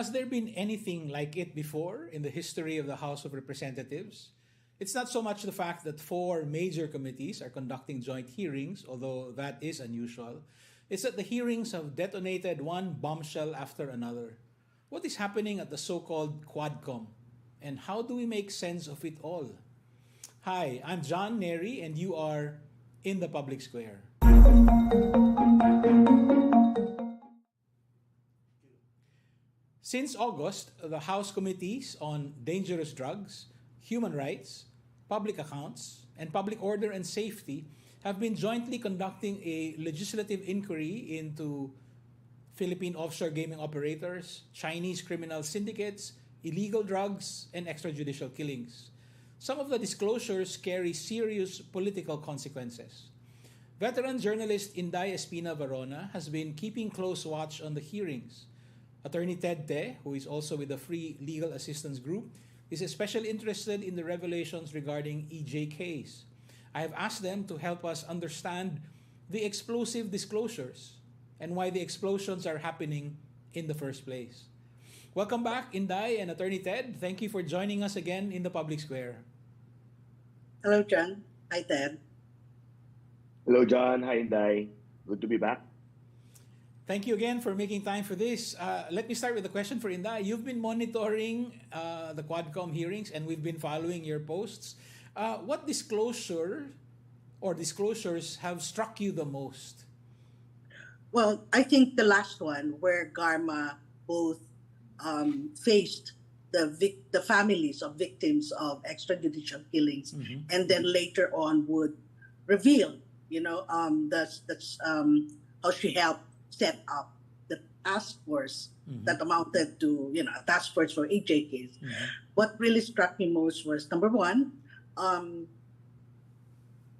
has there been anything like it before in the history of the House of Representatives? It's not so much the fact that four major committees are conducting joint hearings, although that is unusual. It's that the hearings have detonated one bombshell after another. What is happening at the so-called Quadcom? And how do we make sense of it all? Hi, I'm John Nery, and you are in the public square. Since August, the House committees on dangerous drugs, human rights, public accounts, and public order and safety have been jointly conducting a legislative inquiry into Philippine offshore gaming operators, Chinese criminal syndicates, illegal drugs, and extrajudicial killings. Some of the disclosures carry serious political consequences. Veteran journalist Inday Espina-Varona has been keeping close watch on the hearings. Attorney Ted Te, who is also with the Free Legal Assistance Group, is especially interested in the revelations regarding EJKs. I have asked them to help us understand the explosive disclosures and why the explosions are happening in the first place. Welcome back, Inday and Attorney Ted. Thank you for joining us again in the public square. Hello, John. Hi, Ted. Hello, John. Hi, Inday. Good to be back. Thank you again for making time for this. Let me start with a question for Inday. You've been monitoring the Quadcom hearings and we've been following your posts. What disclosure or disclosures have struck you the most? Well, I think the last one where Garma both faced the families of victims of extrajudicial killings, and then later on would reveal, that's how she helped set up the task force that amounted to, a task force for EJKs. What really struck me most was, number one,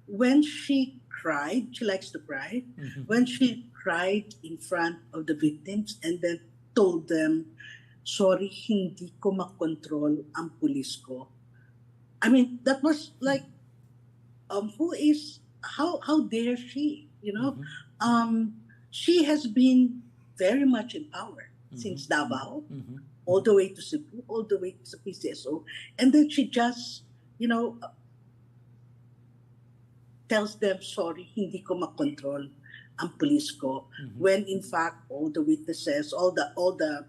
when she cried, she likes to cry, when she cried in front of the victims and then told them, sorry, hindi ko makontrol ang pulis ko. I mean, that was like, how dare she, she has been very much in power since Davao, all the way to Cebu, all the way to PCSO. And then she just, tells them, sorry, hindi ko makontrol ang pulis ko. When in fact, all the witnesses, all the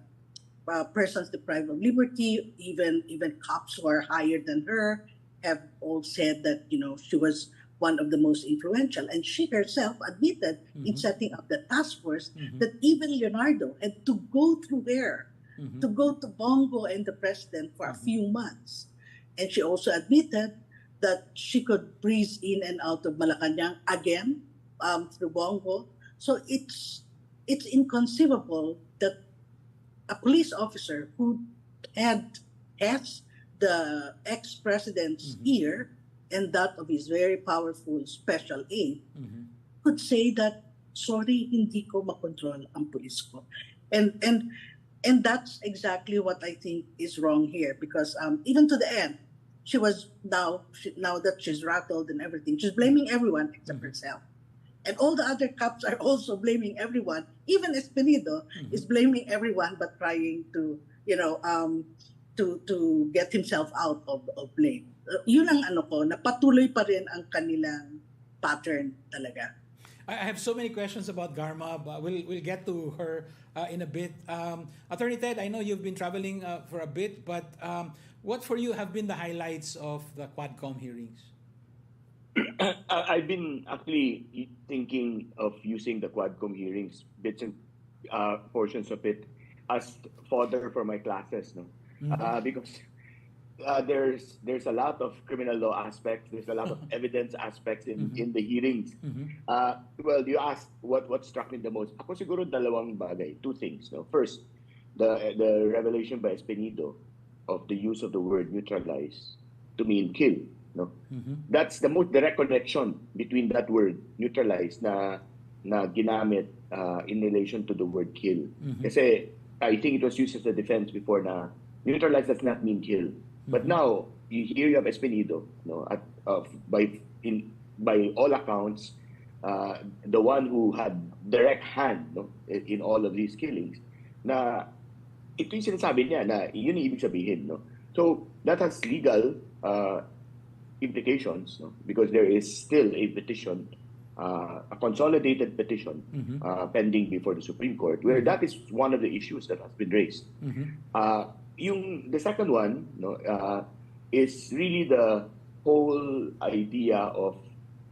persons deprived of liberty, even cops who are higher than her, have all said that, she was one of the most influential. And she herself admitted in setting up the task force that even Leonardo had to go through there, to go to Bongo and the president for a few months. And she also admitted that she could breeze in and out of Malacanang again through Bongo. So it's inconceivable that a police officer who has the ex-president's ear and that of his very powerful special aide could say that, sorry, hindi ko makontrol ang pulis ko. And that's exactly what I think is wrong here, because even to the end, she was now that she's rattled and everything, she's blaming everyone except herself. And all the other cops are also blaming everyone. Even Espinido is blaming everyone but trying to, to get himself out of blame. Yun ang napatuloy pa rin ang kanilang pattern talaga. I have so many questions about Garma, but we'll get to her in a bit. Attorney Ted, I know you've been traveling for a bit, but what for you have been the highlights of the Quadcom hearings? I've been actually thinking of using the Quadcom hearings, bits and portions of it, as fodder for my classes, because there's a lot of criminal law aspects, there's a lot of evidence aspects in the hearings. Well, you asked what struck me the most. Ako siguro dalawang bagay, two things. First, the revelation by Espinido of the use of the word neutralize to mean kill. That's the most direct connection between that word neutralize na ginamit in relation to the word kill. Kasi I think it was used as a defense before na neutralize does not mean kill. But now you have Espinido, by all accounts, the one who had direct hand in all of these killings, na ito yung sinasabi niya na yun yung ibig sabihin, no? So that has legal implications, no? Because there is still a petition, a consolidated petition pending before the Supreme Court, where that is one of the issues that has been raised. The second one, no, is really the whole idea of,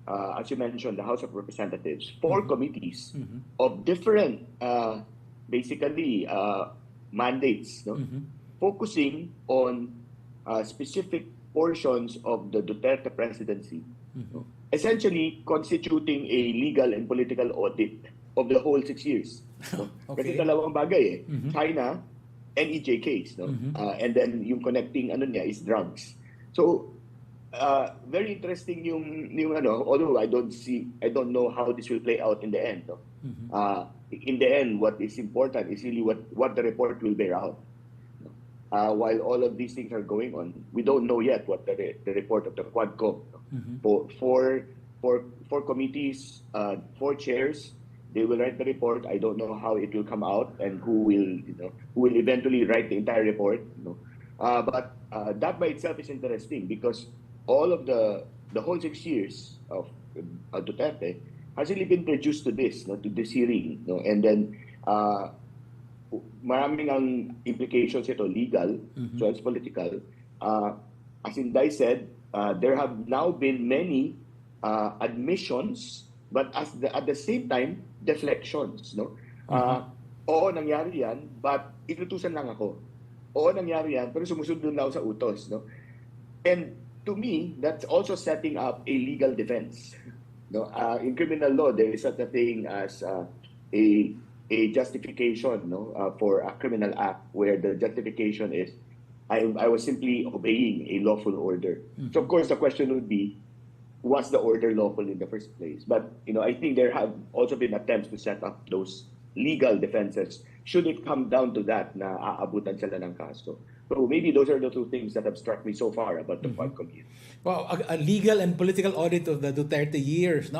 as you mentioned, the House of Representatives, four committees of different, basically, mandates, no? Focusing on specific portions of the Duterte presidency, essentially constituting a legal and political audit of the whole 6 years. No? Kasi dalawang bagay China and EJKs, no? And then yung connecting ano niya is drugs. So very interesting yung although I don't know how this will play out in the end, no? In the end, what is important is really what the report will bear out. While all of these things are going on, we don't know yet what the report of the Quadcom. For committees, 4 chairs, they will write the report. I don't know how it will come out and who will eventually write the entire report. But that by itself is interesting because all of the whole 6 years of Duterte has really been reduced to this, to this hearing, and then maraming ang implications ito legal, so it's political. As Inday said, there have now been many admissions, but at the same time, deflections. Oo, nangyari yan, but inutusan lang ako. Oo, nangyari yan, pero sumusunod na ako sa utos. And to me, that's also setting up a legal defense. In criminal law, there is such a thing as a justification for a criminal act where the justification is I was simply obeying a lawful order. So of course the question would be, was the order lawful in the first place? But I think there have also been attempts to set up those legal defenses should it come down to that na aabutan sila ng kaso. So maybe those are the two things that have struck me so far about the Quadcom here. Well, a legal and political audit of the Duterte years. No,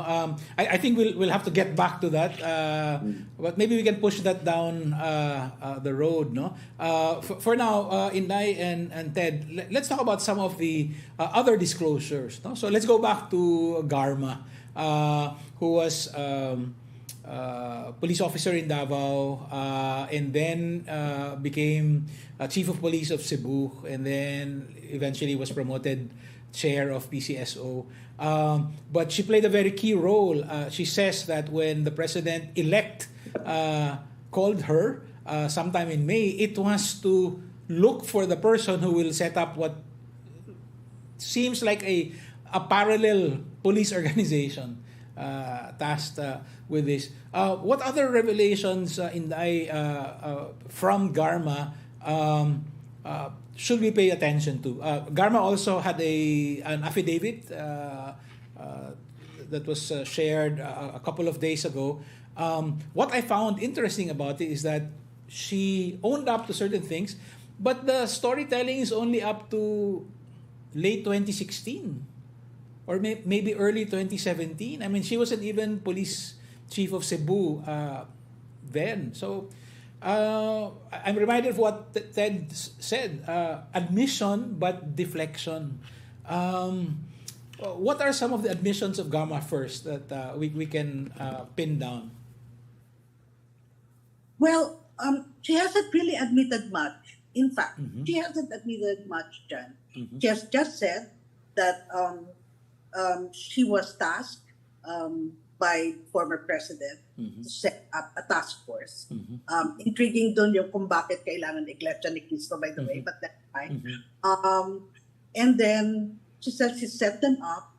I think we'll have to get back to that, but maybe we can push that down the road. No, for now, Inday and Ted, let's talk about some of the other disclosures. No, so let's go back to Garma, who was police officer in Davao, and then became chief of police of Cebu, and then eventually was promoted chair of PCSO. But she played a very key role. She says that when the president-elect called her sometime in May, it was to look for the person who will set up what seems like a parallel police organization tasked with this. What other revelations from Garma should we pay attention to? Garma also had an affidavit that was shared a couple of days ago. What I found interesting about it is that she owned up to certain things, but the storytelling is only up to late 2016 or maybe early 2017. I mean, she wasn't even police chief of Cebu then. So I'm reminded of what Ted said, admission but deflection. What are some of the admissions of Garma first that we can pin down? Well, she hasn't really admitted much. In fact, she hasn't admitted much, John. She has just said that she was tasked by former president to set up a task force. Intriguing doon yung kung bakit kailangan Iglesia ni Cristo, by the way, but that's fine. And then she said she set them up,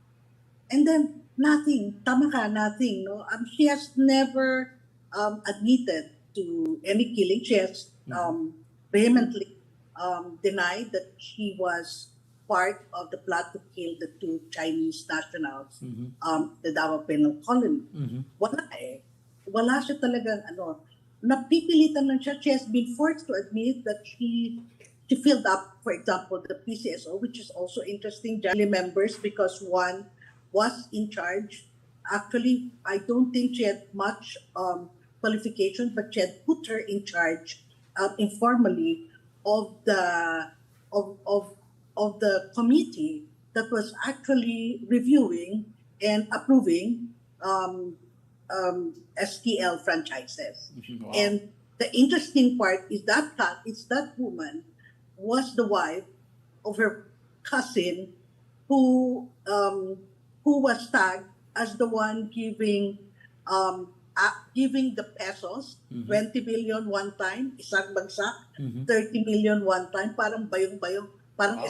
and then nothing. Tama ka, nothing. No, she has never admitted to any killing. She has vehemently denied that she was part of the plot to kill the 2 Chinese nationals, the Davao Penal Colony. Wala eh. Wala siya talagang napipilitan lang siya. She has been forced to admit that she filled up, for example, the PCSO, which is also interesting, members, because one was in charge. Actually, I don't think she had much qualification, but she had put her in charge informally of the of the committee that was actually reviewing and approving STL franchises. Wow. And the interesting part is that woman was the wife of her cousin who was tagged as the one giving the pesos, 20 million one time, isang bagsak, 30 million one time, parang bayong-bayong, parang Wow.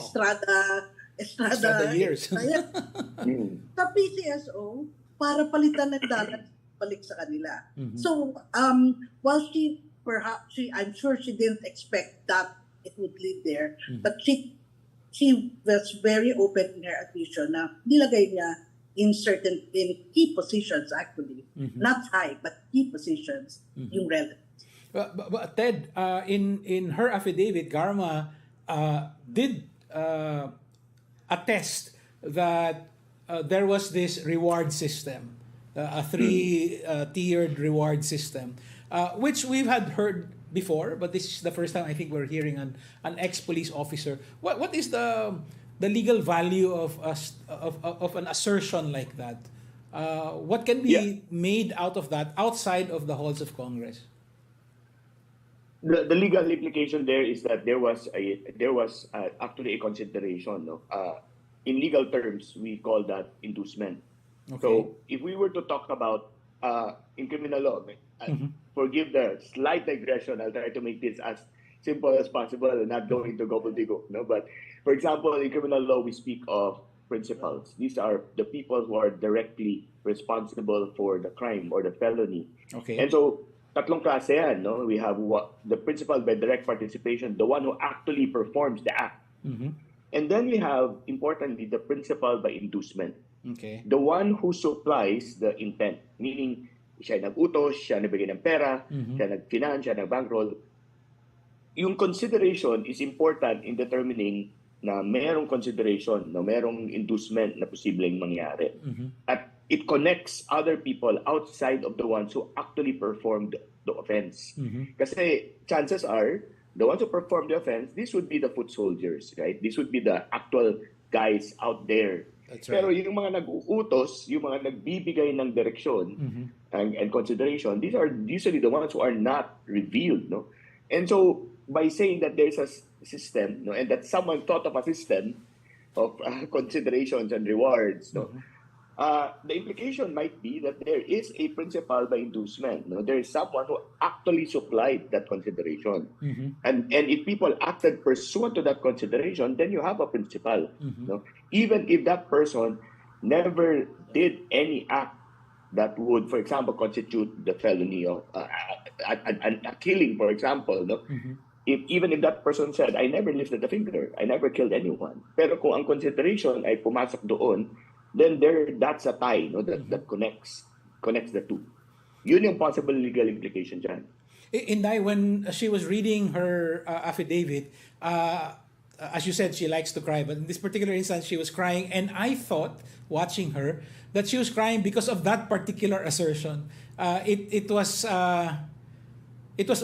Estrada years. Sa PCSO, para palitan ng dalat balik sa kanila. So, while I'm sure she didn't expect that it would lead there, but she was very open in her admission na nilagay niya in key positions actually, not high, but key positions, yung relevant. But Ted, in her affidavit, Garma did attest that there was this reward system, a three-tiered reward system, which we've had heard before, but this is the first time I think we're hearing an ex-police officer. What is the legal value of an assertion like that? What can be made out of that outside of the halls of Congress? The legal implication there is that there was actually a consideration. No? In legal terms, we call that inducement. Okay. So if we were to talk about in criminal law, forgive the slight digression. I'll try to make this as simple as possible and not go into gobbledygook. No, but for example, in criminal law, we speak of principals. These are the people who are directly responsible for the crime or the felony. Okay. And so, tatlong klase yan, no? We have the principal by direct participation, the one who actually performs the act. And then we have, importantly, the principal by inducement. Okay. The one who supplies the intent, meaning siya nag-utos, siya nagbigay ng pera, siya nag-finance, siya nag-bankroll. Yung consideration is important in determining na merong consideration, na merong inducement na posibleng mangyari. At it connects other people outside of the ones who actually performed the offense. Kasi chances are, the ones who performed the offense, this would be the foot soldiers, right? This would be the actual guys out there. That's right. Pero yung mga nag-uutos, yung mga nagbibigay ng direksyon and consideration, these are usually the ones who are not revealed, no? And so, by saying that there's a system, no, and that someone thought of a system of considerations and rewards, no, the implication might be that there is a principal by inducement. No? There is someone who actually supplied that consideration. And if people acted pursuant to that consideration, then you have a principal. No? Even if that person never did any act that would, for example, constitute the felony of a killing, for example. No? Even if that person said, I never lifted a finger, I never killed anyone. Pero kung ang consideration ay pumasok doon, then that's a tie, no, that connects the two. Yun yung possible legal implication dyan. Inday, when she was reading her affidavit, as you said, she likes to cry, but in this particular instance, she was crying, and I thought, watching her, that she was crying because of that particular assertion. It was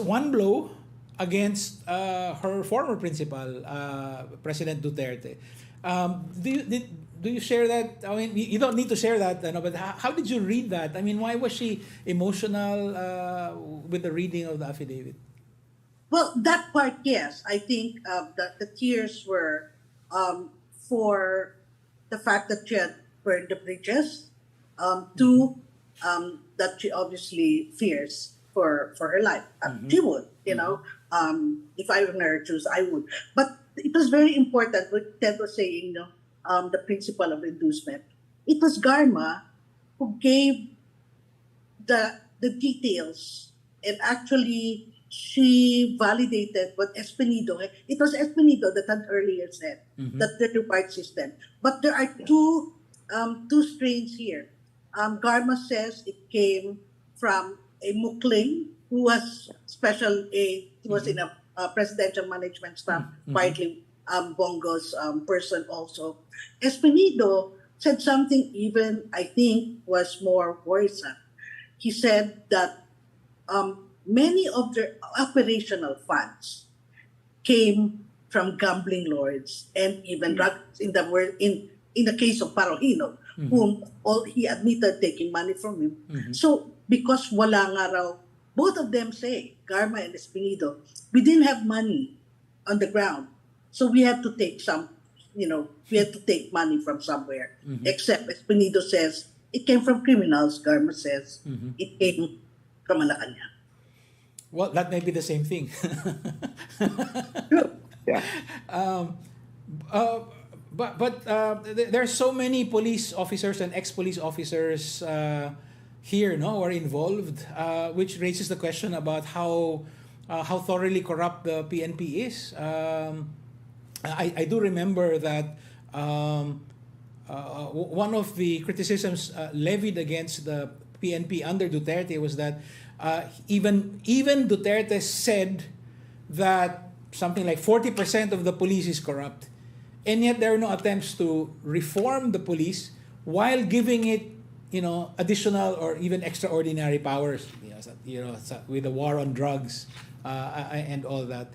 one blow against her former principal, President Duterte. Do you share that? I mean, you don't need to share that, but how did you read that? I mean, why was she emotional with the reading of the affidavit? Well, that part, yes. I think the tears were for the fact that she had burned the bridges, that she obviously fears for her life. She would, if I were in her shoes, I would. But it was very important what Ted was saying, the principle of inducement. It was Garma who gave the details, and actually she validated what Espinido. It was Espinido that had earlier said that the two-part system. But there are two strains here. Garma says it came from a Mukling who was special aid. He was in a presidential management staff, partly Bongo's person also. Espinido said something even, I think, was more worrisome. He said that many of their operational funds came from gambling lords and even drugs in the case of Parohino, whom he admitted taking money from him. So because wala nga raw, both of them say, Garma and Espinido, we didn't have money on the ground. So we had to take we had to take money from somewhere. Except Espinido says it came from criminals. Garma says it came from Malacanang. Well, that may be the same thing. Yeah. But there are so many police officers and ex-police officers here, no, who are involved, which raises the question about how thoroughly corrupt the PNP is. I do remember that one of the criticisms levied against the PNP under Duterte was that even Duterte said that something like 40% of the police is corrupt, and yet there are no attempts to reform the police while giving it, additional or even extraordinary powers, with the war on drugs and all that.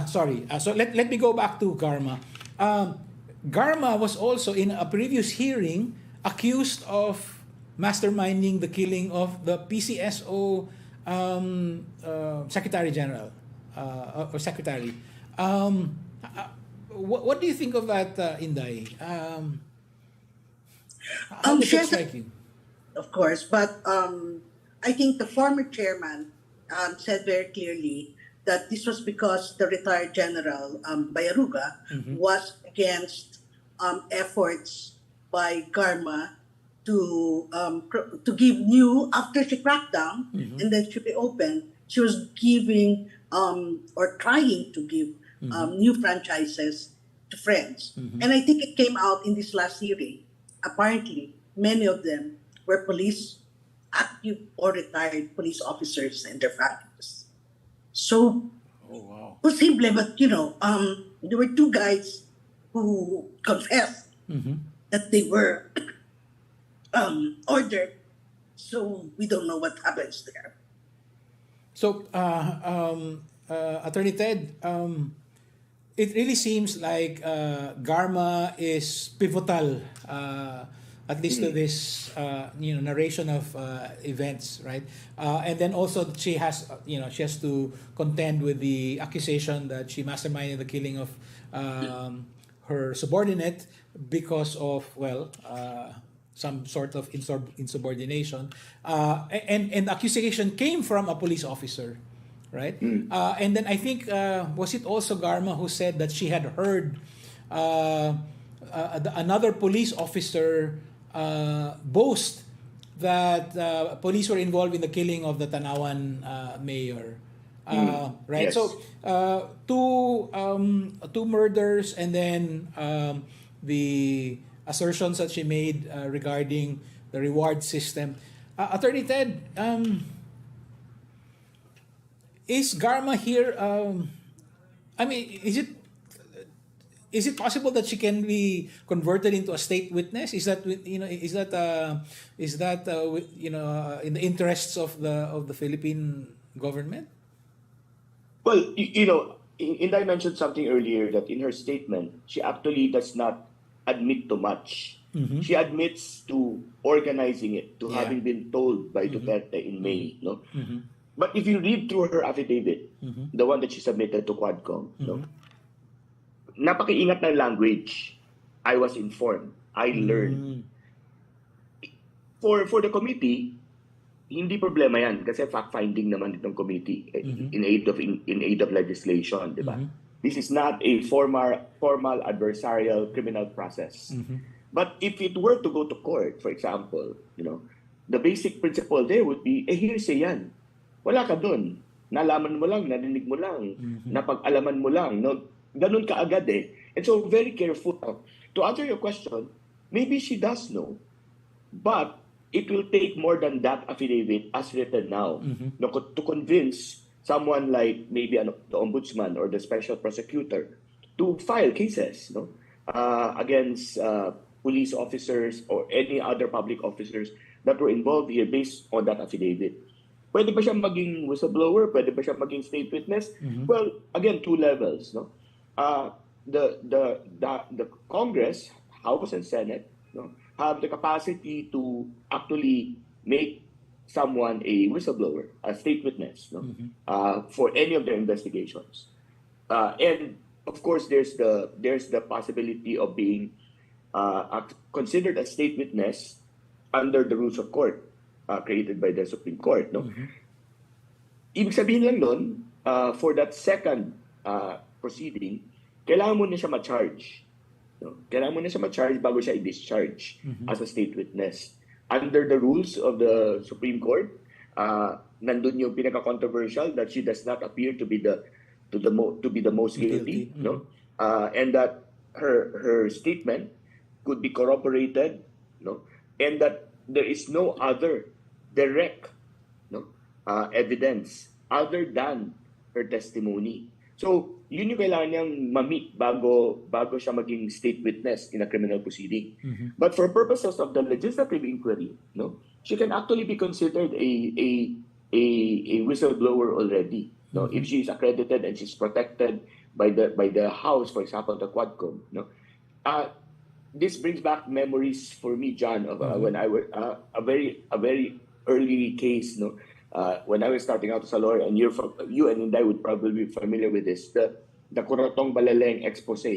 So let me go back to Garma. Garma was also in a previous hearing accused of masterminding the killing of the PCSO Secretary General or Secretary. What do you think of that, Inday? How does it strike you? Of course, but I think the former chairman said very clearly that this was because the retired General Bayaruga was against efforts by Garma to give new, after she cracked down and then she reopened, she was giving or trying to give new franchises to friends. And I think it came out in this last hearing. Apparently, many of them were police, active or retired police officers and their families. So, posible, but there were two guys who confessed that they were ordered. So we don't know what happens there. So, Attorney Ted, it really seems like Garma is pivotal, at least to this narration of events, right? And then also she has to contend with the accusation that she masterminded the killing of her subordinate because of some sort of insubordination, and the accusation came from a police officer, right? And then I think was it also Garma who said that she had heard another police officer boast that police were involved in the killing of the Tanawan mayor, right? Yes. So two murders, and then the assertions that she made regarding the reward system. Attorney Ted, is Garma here? Is it possible that she can be converted into a state witness? Is that in the interests of the Philippine government? Well, Inday mentioned something earlier that in her statement, she actually does not admit to much. She admits to organizing it, to having been told by Duterte in May. No? But if you read through her affidavit, the one that she submitted to Quadcom, napaki-ingat ng language. I was informed. I learned. For the committee, hindi problema yan kasi fact-finding naman itong committee in aid of legislation, di ba? This is not a formal adversarial criminal process. But if it were to go to court, for example, the basic principle there would be, hearsay yan. Wala ka dun. Nalaman mo lang, narinig mo lang, napag-alaman mo lang. No? Ganun ka agad eh. And so very careful. To answer your question, maybe she does know, but it will take more than that affidavit as written now to convince someone like maybe the ombudsman or the special prosecutor to file cases against police officers or any other public officers that were involved here based on that affidavit. Pwede ba siya maging whistleblower? Pwede ba siya maging state witness? Well, again, two levels, no? The Congress, House and Senate, no, have the capacity to actually make someone a whistleblower, a state witness, no, for any of their investigations. And of course, there's the possibility of being considered a state witness under the rules of court created by the Supreme Court. No, ibig sabihin lang nun, for that second proceeding, kailangan mo na siya ma-charge. No? Kailangan mo na siya ma-charge bago siya i-discharge as a state witness. Under the rules of the Supreme Court, nandun yung pinaka-controversial that she does not appear to be the most guilty, no? And that her statement could be corroborated, no? And that there is no other direct, no, evidence other than her testimony. So, yun yung kailangan niyang ma-meet bago siya maging state witness in a criminal proceeding. But for purposes of the legislative inquiry, no, she can actually be considered a whistleblower already. No, if she is accredited and she's protected by the House, for example, the Quadcom. No, this brings back memories for me, John, of when I was a very early case. No. When I was starting out as a lawyer, and you and I would probably be familiar with this, the Corotong Balaleng expose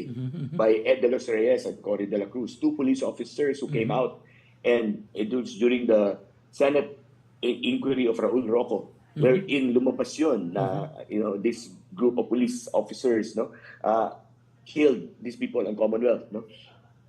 by Ed de los Reyes and Cory de la Cruz, two police officers who came out, and it was during the Senate inquiry of Raul Roco, wherein lumabas yun na this group of police officers, no, killed these people in Commonwealth. No,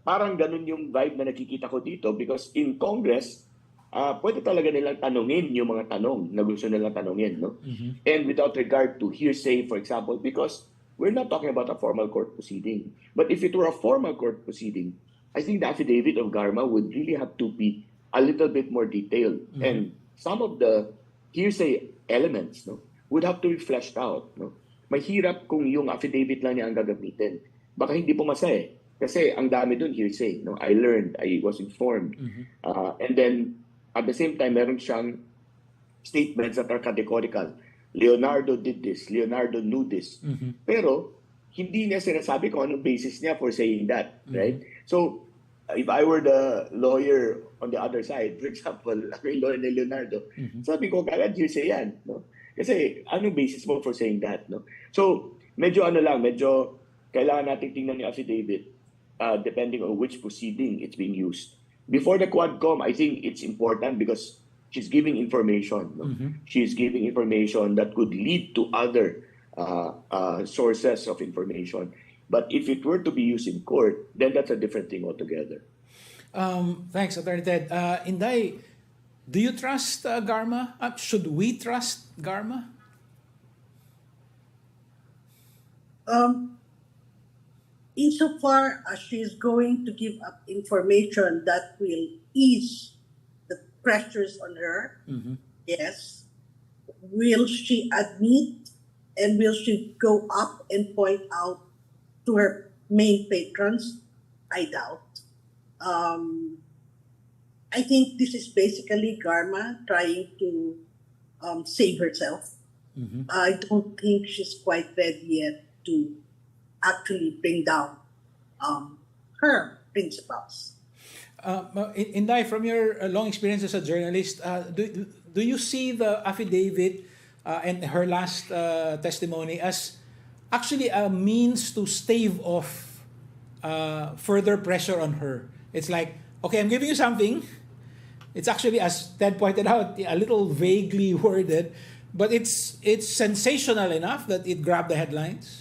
parang ganun yung vibe na nakikita ko dito, because in Congress, pwede talaga nilang tanungin yung mga tanong na gusto nilang tanungin, no? And without regard to hearsay, for example, because we're not talking about a formal court proceeding. But if it were a formal court proceeding, I think the affidavit of Garma would really have to be a little bit more detailed. And some of the hearsay elements, no, would have to be fleshed out. No? Mahirap kung yung affidavit lang niya ang gagamitin. Baka hindi pumasa eh. Kasi ang dami dun hearsay. No? I learned, I was informed. And then, at the same time, meron siyang statements that are categorical. Leonardo did this. Leonardo knew this. Pero, hindi niya sinasabi kung anong basis niya for saying that. Right? So, if I were the lawyer on the other side, for example, ako yung lawyer ni Leonardo, sabi ko, kagad hearsay yan. No? Kasi, anong basis mo for saying that? No? So, medyo kailangan natin tingnan yung affidavit depending on which proceeding it's being used. Before the Quadcom, I think it's important because she's giving information. No? She's giving information that could lead to other sources of information. But if it were to be used in court, then that's a different thing altogether. Thanks, Attorney Ted. Inday, do you trust Garma? Should we trust Garma? Insofar as she is going to give up information that will ease the pressures on her, yes. Will she admit and will she go up and point out to her main patrons? I doubt. I think this is basically Garma trying to save herself. I don't think she's quite ready yet to actually bring down her principles. Inday, from your long experience as a journalist, do you see the affidavit and her last testimony as actually a means to stave off further pressure on her? It's like, okay, I'm giving you something. It's actually, as Ted pointed out, a little vaguely worded, but it's sensational enough that it grabbed the headlines.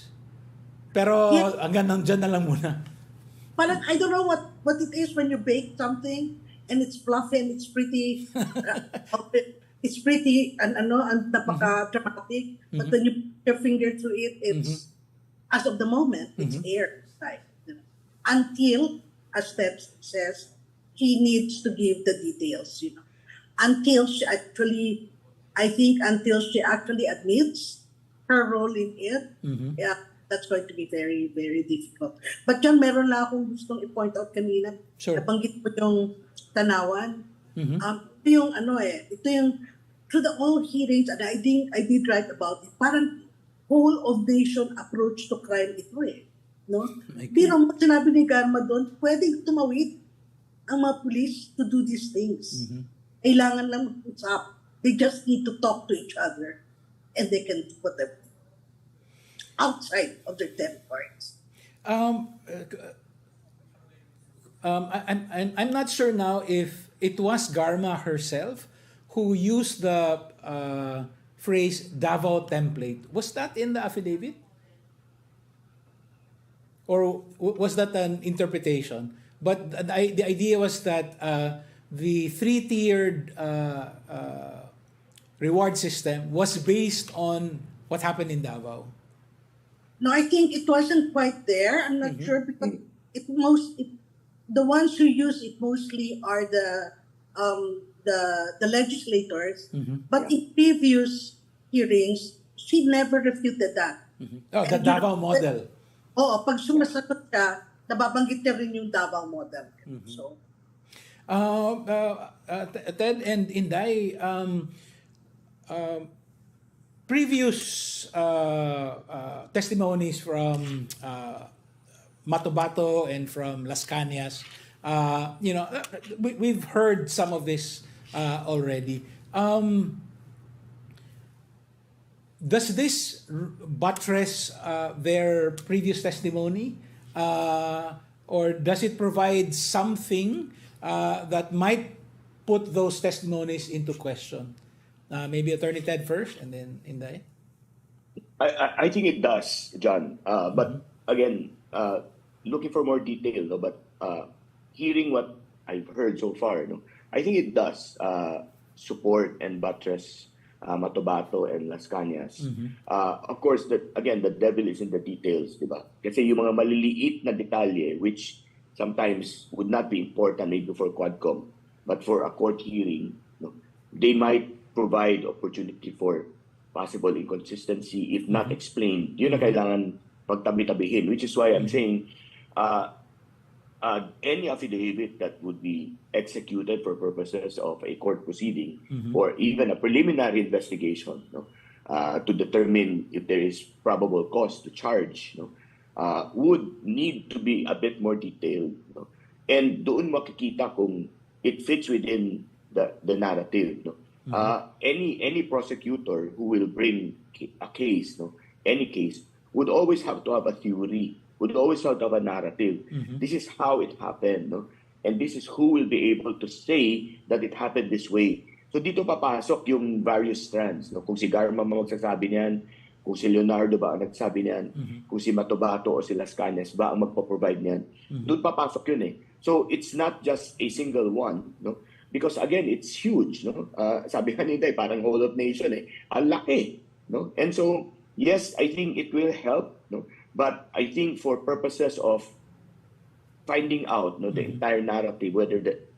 Pero hanggang nandyan na lang muna. Parang, I don't know what it is when you bake something and it's fluffy and it's pretty and napaka-dramatic. But when you put your finger through it, it's as of the moment, it's air. Right? Until, as Ted says, she needs to give the details. Until she actually admits her role in it. That's going to be very, very difficult. But John, meron lang akong gustong i-point out kanina. Sure. Nabanggit mo yung Tanawan. Ito yung through the all hearings, and I think I did write about it, parang whole of nation approach to crime ito eh. No? Pero mo sinabi ni Garma doon, pwedeng tumawid ang mga police to do these things. Kailangan lang mag-usap. They just need to talk to each other and they can put them outside of their territories. I'm not sure now if it was Garma herself who used the phrase Davao template. Was that in the affidavit? Or was that an interpretation? But the idea was that the three-tiered reward system was based on what happened in Davao. No, I think it wasn't quite there. I'm not sure because the ones who use it mostly are the legislators. But in previous hearings, she never refuted that. Oh, the Davao model. Oo, pag sumasagot siya, nababanggit niya rin yung Davao model. So, Ted and Inday, previous testimonies from Matobato and from Las Cañas, we've heard some of this already. Does this buttress their previous testimony, or does it provide something that might put those testimonies into question? Maybe Attorney Ted first, and then Inday. I think it does, John. But again, looking for more detail, no? But hearing what I've heard so far, no? I think it does support and buttress Matobato and Las Cañas. Of course, the devil is in the details, di ba? Kasi yung mga maliliit na detalye, which sometimes would not be important maybe for Quadcom, but for a court hearing, no, they might provide opportunity for possible inconsistency if not explained. Yun na kailangan pagtabi-tabihin, which is why I'm saying any affidavit that would be executed for purposes of a court proceeding or even a preliminary investigation, no, to determine if there is probable cause to charge, no, would need to be a bit more detailed. No? And doon makikita kung it fits within the narrative. No? Any prosecutor who will bring a case, no, any case, would always have to have a theory, would always have to have a narrative. This is how it happened, no? And this is who will be able to say that it happened this way. So dito papasok yung various strands, no? Kung si Garma magsasabi niyan, kung si Leonardo ba ang nagsabi niyan, kung si Matobato o si Las Cañas ba ang magpo-provide niyan. Doon papasok yun eh. So it's not just a single one, no? Because again, it's huge, no? Sabi nga ni Inday, parang whole of nation eh. Ang laki, no? And so, yes, I think it will help, no? But I think for purposes of finding out, no, the entire narrative,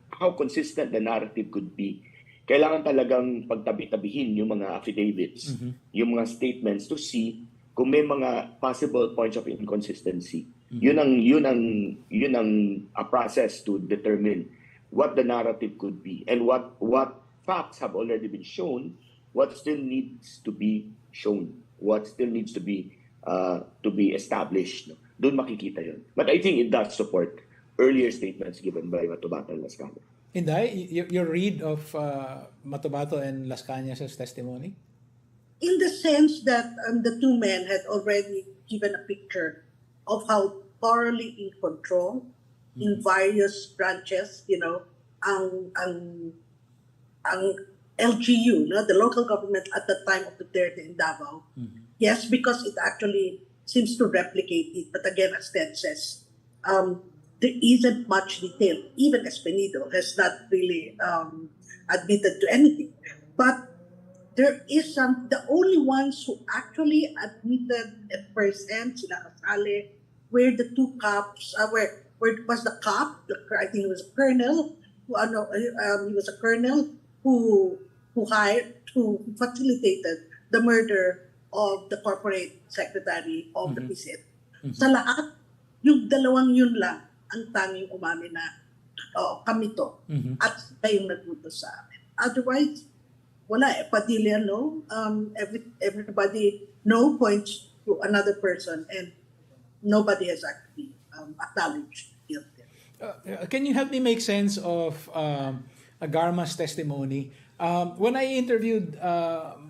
how consistent the narrative could be, kailangan talagang pagtabi-tabihin yung mga affidavits, yung mga statements to see kung may mga possible points of inconsistency. Yun ang a process to determine what the narrative could be and what facts have already been shown, what still needs to be shown, what still needs to be established. No? Doon makikita yun. But I think it does support earlier statements given by Matobato and Las Cañas. Inday, your read of Matobato and Las Cañas' testimony? In the sense that the two men had already given a picture of how thoroughly in control in various branches, ang LGU, no, the local government at the time of Duterte in Davao. Yes, because it actually seems to replicate it. But again, as Ted says, there isn't much detail. Even Espinido has not really admitted to anything. But there is the only ones who actually admitted at present, sila Casale, where the two cops, where was the cop, I think he was a colonel, he was a colonel who facilitated the murder of the corporate secretary of the PCSO. Sa lahat, yung dalawang yun lang ang tanging umamin na kami to at sila yung nagluto sa amin. Otherwise, wala eh. Padilla, no. Everybody, no, points to another person, and nobody has actually acknowledged guilt. Can you help me make sense of Garma's testimony? When I interviewed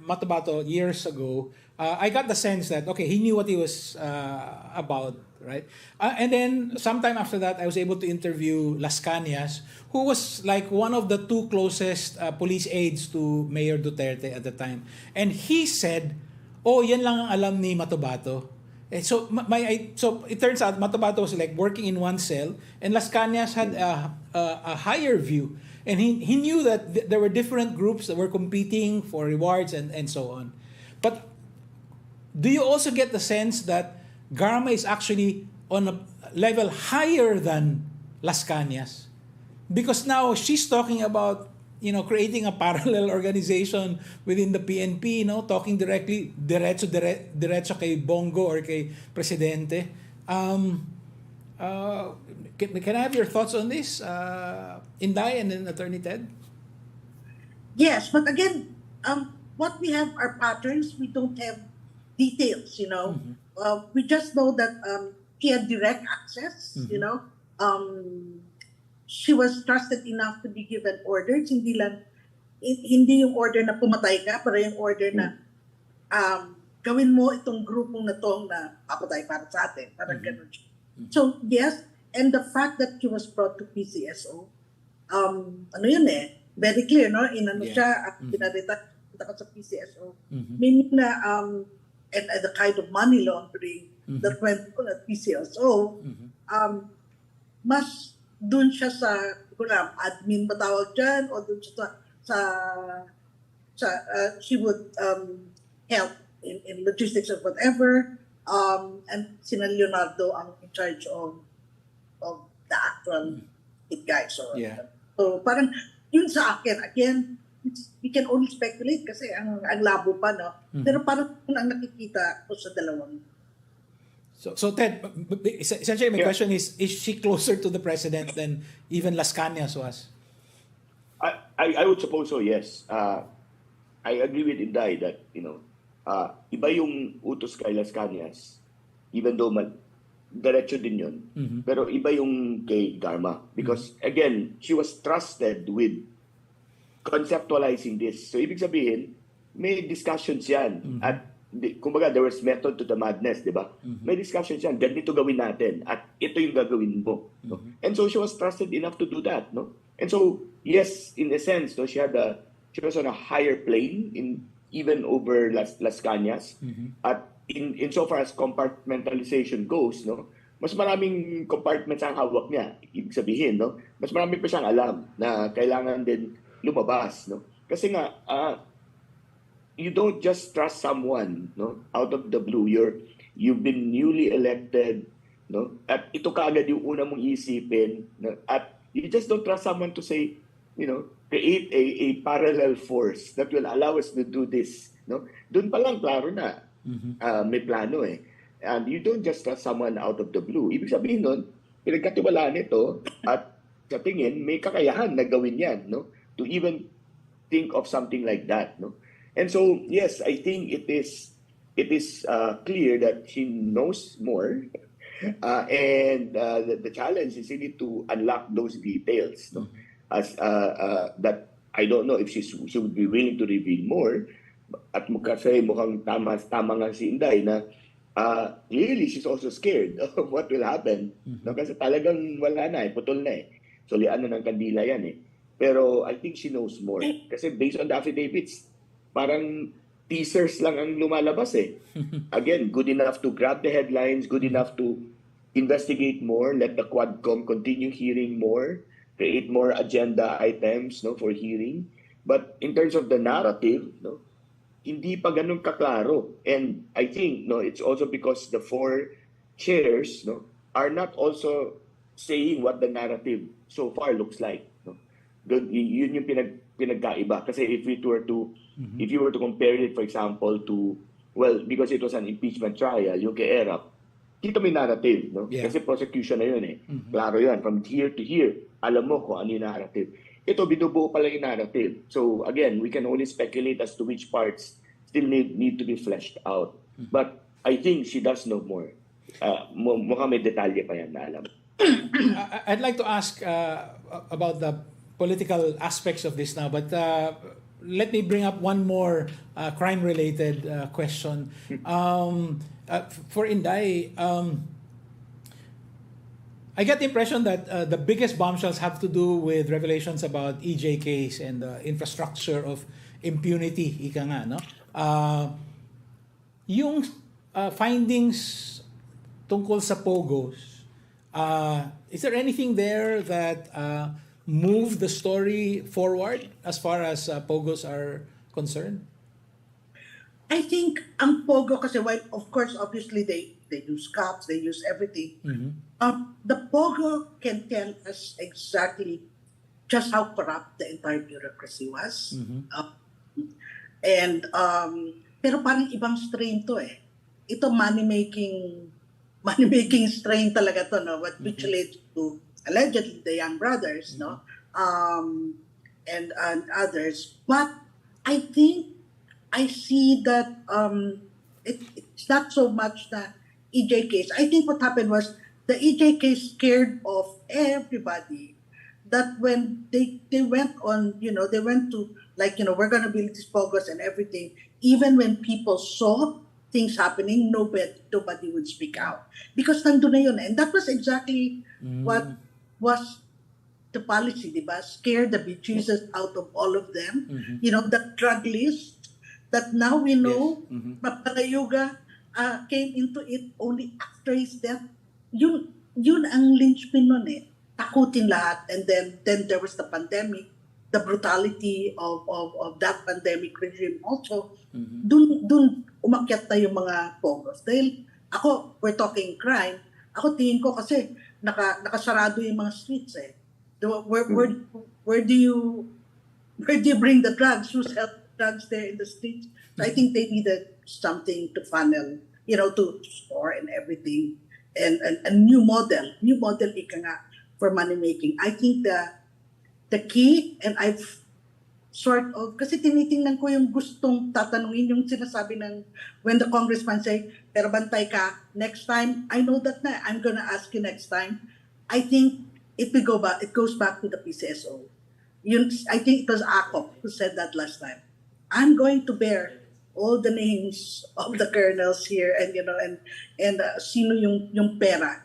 Matabato years ago, I got the sense that, okay, he knew what he was about, right? And then sometime after that, I was able to interview Las Cañas, who was like one of the two closest police aides to Mayor Duterte at the time. And he said, oh, yan lang ang alam ni Matabato. So so it turns out Matabato was like working in one cell, and Las Cañas had a higher view, and he knew that there were different groups that were competing for rewards and so on. But do you also get the sense that Garma is actually on a level higher than Las Cañas? Because now she's talking about, creating a parallel organization within the PNP, talking directly, diretso kay Bongo or kay Presidente. Can I have your thoughts on this, Inday and then Attorney Ted? Yes, but again, what we have are patterns. We don't have details, we just know that she had direct access, she was trusted enough to be given orders, hindi yung order na pumatay ka, pero yung order na gawin mo itong grupong na to na papatay para sa atin, parang ganun siya. So yes, and the fact that she was brought to PCSO, very clear, no? Siya, pinarita ka sa PCSO, meaning na and the kind of money laundering that went on at PCSO, mas dun siya sa admin ba tawag dyan, o dun siya she would help in logistics or whatever, and sina Leonardo ang in charge of the actual hit guys. So parang yun sa akin, again, we can only speculate kasi ang labo pa, no? Pero parang ang nakikita ko sa dalawang. So Ted, essentially my question is she closer to the president than even Las Cañas was? I would suppose so, yes. I agree with Inday that, iba yung utos kay Las Cañas, even though diretso din yun, pero iba yung kay Garma. Because, again, she was trusted with conceptualizing this. So, ibig sabihin, may discussions yan. At kumbaga, there was method to the madness, di ba? May discussions yan, ganito gawin natin, at ito yung gagawin mo. No? And so she was trusted enough to do that. No? And so, yes, in a sense, no, she was on a higher plane, even over Las Cañas. At insofar as compartmentalization goes, no, mas maraming compartments ang hawak niya. Ibig sabihin, no, mas marami pa siyang alam na kailangan din lumabas. No? Kasi nga, you don't just trust someone, no, out of the blue. You've been newly elected, no, at ito kaagad yung una mong isipin, no, at you just don't trust someone to say, create a parallel force that will allow us to do this, no. Doon pa lang klaro na may plano eh. And you don't just trust someone out of the blue. Ibig sabihin nun, pinagkatiwalaan nito at sa tingin may kakayahan na gawin yan, no, to even think of something like that, no. And so, yes, I think it is clear that she knows more, and the challenge is really to unlock those details. No? As that I don't know if she would be willing to reveal more. At kasi mukhang tama nga si Inday na clearly she's also scared of what will happen. No? Kasi talagang wala na putol na Sulian na ng kandila yan Pero I think she knows more. Kasi based on the affidavits, parang teasers lang ang lumalabas Again, good enough to grab the headlines, good enough to investigate more, let the Quadcom continue hearing more, create more agenda items, no, for hearing. But in terms of the narrative, no, hindi pa ganun kaklaro. And I think, no, it's also because the four chairs, no, are not also saying what the narrative so far looks like. No? Yun yung pinagkaiba. Kasi if you were to compare it, for example, to, well, because it was an impeachment trial, yung kay Erap, kita may narrative, no? Yeah. Kasi prosecution na yun Klaro yun. From here to here, alam mo kung ano yung narrative. ito binubuo pa lang yung narrative. So again, we can only speculate as to which parts still need to be fleshed out. But I think she does know more. Mukhang may detalye pa yan na alam. I'd like to ask about the political aspects of this now, but let me bring up one more crime-related question. For Inday, I get the impression that the biggest bombshells have to do with revelations about EJKs and the infrastructure of impunity, ika nga, no? Yung findings tungkol sa POGOs, is there anything there that moved the story forward as far as POGOs are concerned? I think ang POGO kasi, while of course obviously they use cops, they use everything. The POGO can tell us exactly just how corrupt the entire bureaucracy was. Pero parang ibang strain to eh. Ito money-making strain talaga to, no? Which leads to allegedly the young brothers, no? And others. But I think I see that it's not so much the EJKs. I think what happened was the EJKs scared off everybody, that when they went on, they went to, like, we're going to build these POGOs and everything, even when people saw things happening, nobody would speak out. Because nandun na yun. And that was exactly what was the policy, diba? Scare the bejesus out of all of them. The drug list that now we know, Papalayuga came into it only after his death. Yun ang linchpin nun eh. Takutin lahat. And then there was the pandemic, the brutality of that pandemic regime also. Dun umakyat na yung mga POGOs. Dahil ako, we're talking crime, ako tingin ko kasi nakasarado yung mga streets eh. Where do you bring the drugs? Who sells drugs there in the streets? So I think they needed something to funnel, to store and everything. And a new model ika nga for money making. I think the key, and I've sort of, kasi tinitingnan ko yung gustong tatanungin, yung sinasabi ng, when the congressman say, pero bantay ka, next time, I know that na, I'm gonna ask you next time. I think it goes back to the PCSO. I think it was Akop who said that last time. I'm going to bear all the names of the colonels here, and sino yung pera,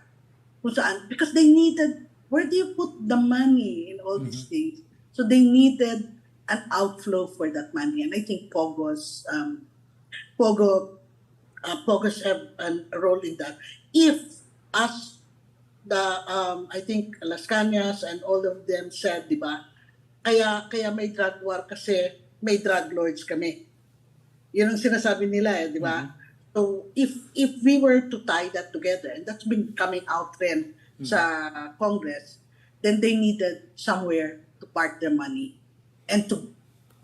kung saan, because they needed, where do you put the money in all these things? So they needed an outflow for that money, and I think POGOs have a role in that. If, as I think Las Cañas and all of them said, di ba, kaya may drug war kasi may drug lords kami. Yun ang sinasabi nila, di ba? So if we were to tie that together, and that's been coming out rin sa Congress, then they needed somewhere to park their money and to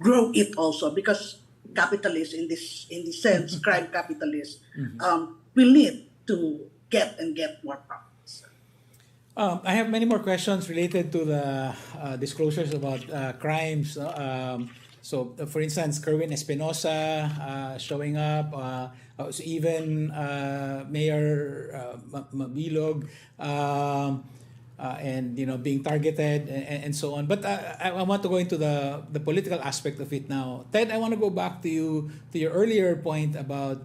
grow it also, because capitalists in this sense, crime capitalists, will need to get more profits. I have many more questions related to the disclosures about crimes. So, for instance, Kerwin Espinosa showing up, so even Mayor Mabilog, and being targeted and so on. But I want to go into the political aspect of it now. Ted, I want to go back to your earlier point about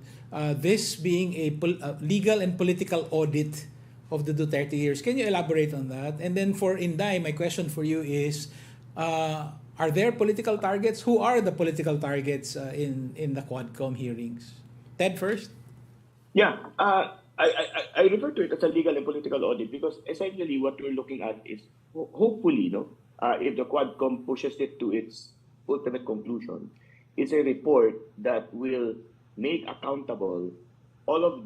this being a legal and political audit of the Duterte years. Can you elaborate on that? And then for Inday, my question for you is, are there political targets? Who are the political targets in the Quadcom hearings? Ted first? Yeah, I refer to it as a legal and political audit because essentially what we're looking at is hopefully, if the Quadcom pushes it to its ultimate conclusion, it's a report that will make accountable all of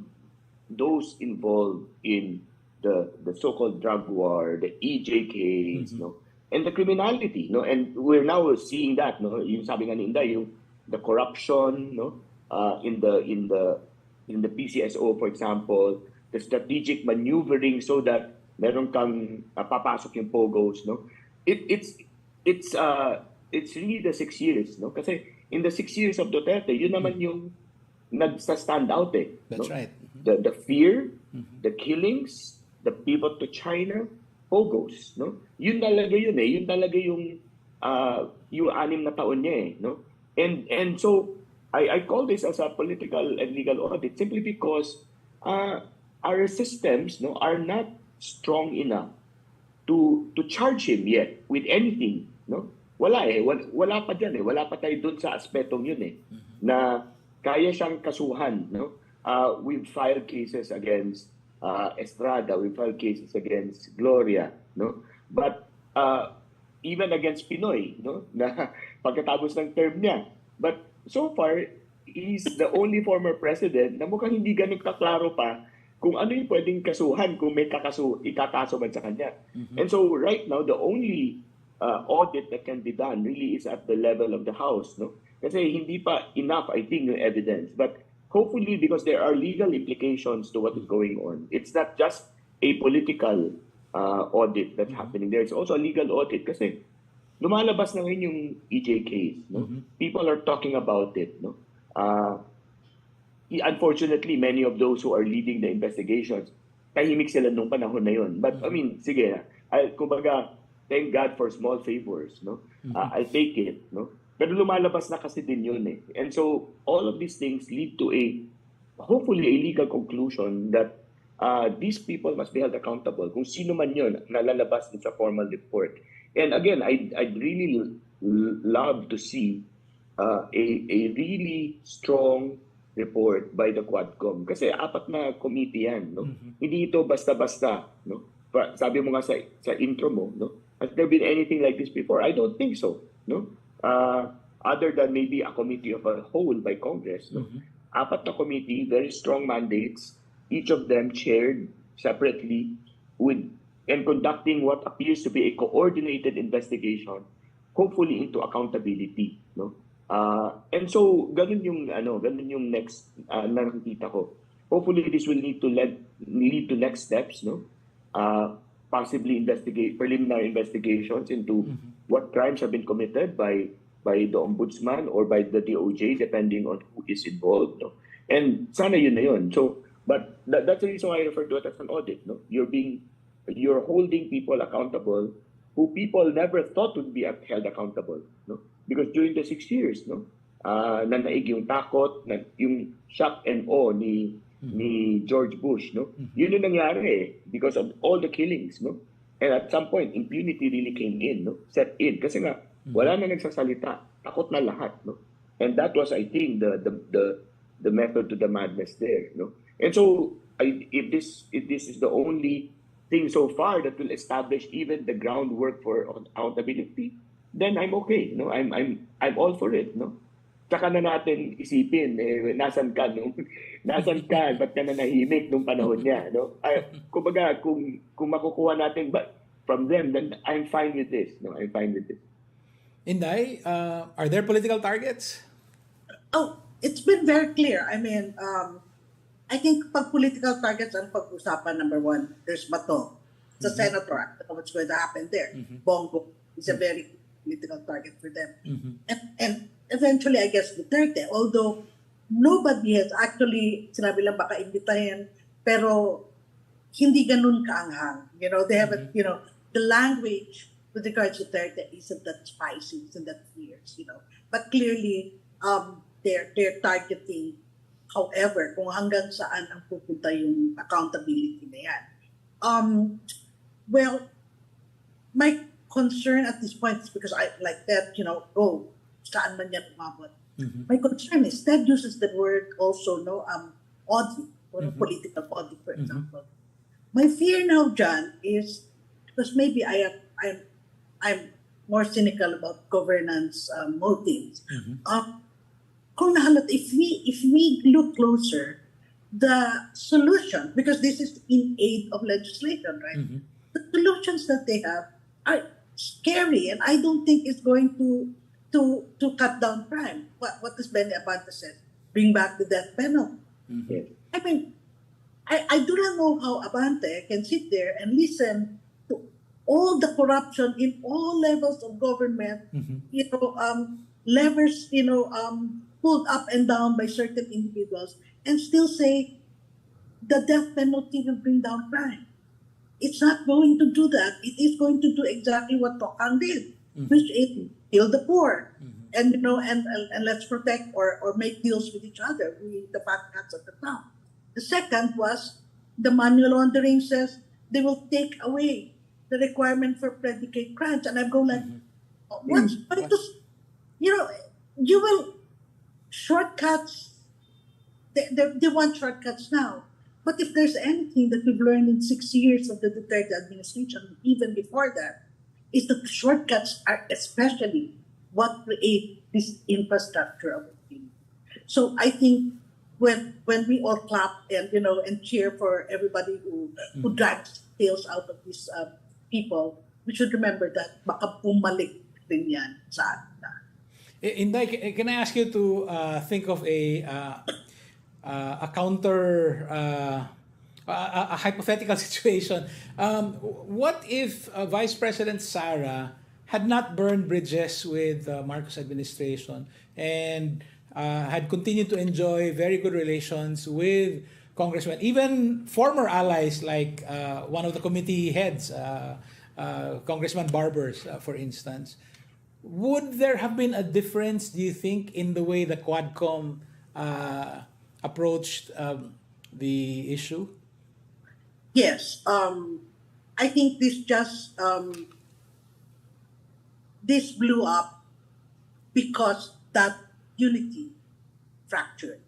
those involved in the so-called drug war, the EJKs, and the criminality, and we're now seeing that, yung sabi nga ni Inday, the corruption, in the PCSO, for example, the strategic maneuvering so that meron kang papasok yung POGOs, It's it's really the 6 years, no? Kasi in the 6 years of Duterte, yun naman yung nagsa-stand out eh. That's no? right. The fear, the killings, the pivot to China, POGOs, no? Yun talaga yun eh. Yun talaga yung 6 na taon niya eh, no? And so I call this as a political and legal audit simply because our systems, no, are not strong enough to charge him yet with anything, no? Wala eh, wala pa diyan eh. Wala pa tayo doon sa aspetong yun eh, na kaya siyang kasuhan, no? We've filed cases against Estrada, we've filed cases against Gloria, no? But even against Pinoy, no? Na pagkatapos ng term niya. But so far, he's the only former president na mukhang hindi ganun kaklaro pa kung ano yung pwedeng kasuhan kung may ikakaso man sa kanya. And so right now, the only audit that can be done really is at the level of the House, no? Kasi hindi pa enough, I think, yung evidence. But hopefully, because there are legal implications to what is going on, it's not just a political audit that's happening. There's also a legal audit kasi lumalabas na ngayon yung EJKs, no? People are talking about it, no? Unfortunately, many of those who are leading the investigations, tahimik sila nung panahon na yun. But I mean, sige, kumbaga, thank God for small favors, no? I'll take it, no? Pero lumalabas na kasi din yun eh. And so, all of these things lead to hopefully a legal conclusion that these people must be held accountable kung sino man yun nalalabas din sa formal report. And again, I'd really love to see a really strong report by the Quadcom. Kasi 4 na committee yan, no? Hindi ito basta-basta, no? Sabi mo nga sa intro mo, no? Has there been anything like this before? I don't think so, no? Other than maybe a committee of a whole by Congress, no? 4 na committee, very strong mandates, each of them chaired separately and conducting what appears to be a coordinated investigation, hopefully into accountability, no? And so ganun yung next nakikita ko. Hopefully this will lead to next steps, no? Possibly preliminary investigations into what crimes have been committed by the ombudsman or by the DOJ, depending on who is involved, no? And sana yun na yun. So, but that's the reason why I refer to it as an audit, no? You're holding people accountable who people never thought would be held accountable, no? Because during the 6 years, no, nanaig yung takot, yung shock and awe ni George Bush, no? Yun yung nangyari eh, because of all the killings, no? And at some point, impunity really came in, no? Set in. Kasi nga, wala na nagsasalita. Takot na lahat, no? And that was, I think, the method to the madness there, no? And so, if this is the only thing so far that will establish even the groundwork for accountability, then I'm okay, no? I'm all for it, no? Tsaka na natin isipin, nasan ka, ba't ka na nahimik nung panahon niya, no? Kumbaga, kung makukuha natin from them, then I'm fine with this, no? I'm fine with this. Inday, are there political targets? Oh, it's been very clear. I mean, I think pag political targets ang pag-usapan, number one, there's Bato. It's a senator. I don't know what's going to happen there. Bongo is a very political target for them. And eventually, I guess, Duterte, although nobody has actually, sinabi lang baka imbitahin, pero hindi ganun kaanghang. You know, they have the language with regards to Duterte isn't that spicy, isn't that fierce, you know. But clearly, they're targeting, however, kung hanggang saan ang pupunta yung accountability na yan. Well, my concern at this point is because I like that, saan man yan umabot. My concern is Ted uses the word also, audit, or political audit, for example. My fear now, John, is because maybe I'm more cynical about governance motives. Kung nahalata, if we look closer, the solution, because this is in aid of legislation, right? The solutions that they have are scary, and I don't think it's going to cut down crime. What does Benny Abante said? Bring back the death penalty. I mean, I do not know how Abante can sit there and listen to all the corruption in all levels of government, levers, pulled up and down by certain individuals, and still say the death penalty will bring down crime. It's not going to do that. It is going to do exactly what Tokang did, which is kill the poor, and let's protect or make deals with each other, with the fat cats at the top. The second was the money laundering says they will take away the requirement for predicate crimes, and I go like, what's going to, you will shortcuts. They want shortcuts now. But if there's anything that we've learned in 6 years of the Duterte administration, even before that, is that the shortcuts are especially what create this infrastructure of impunity. So I think when we all clap and cheer for everybody who drags tails out of these people, we should remember that baka bumalik din yan sa atin. Inday, can I ask you to think of a counter, a hypothetical situation? What if Vice President Sara had not burned bridges with the Marcos administration and had continued to enjoy very good relations with congressmen, even former allies like one of the committee heads, Congressman Barbers, for instance? Would there have been a difference, do you think, in the way the Quadcom approached the issue? Yes. I think this blew up because that unity fractured.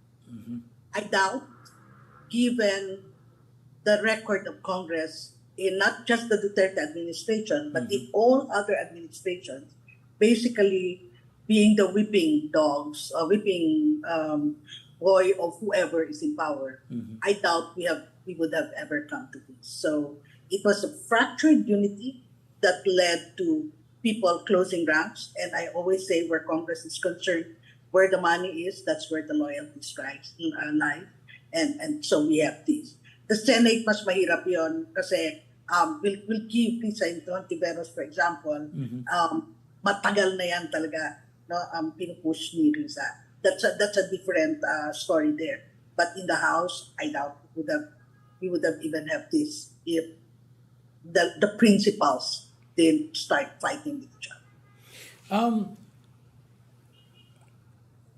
I doubt, given the record of Congress in not just the Duterte administration, but in all other administrations, basically being the whipping dogs, whipping boy of whoever is in power, I doubt we would have ever come to this. So it was a fractured unity that led to people closing ranks. And I always say, where Congress is concerned, where the money is, that's where the loyalty strikes lie. And so we have this. The Senate, mas mahirap yun kasi we'll give Lisa Ontiveros, for example, matagal na yan talaga, pinupush ni Risa. That's a different story there. But in the House, I doubt we would have even have this if the principals didn't start fighting with each other.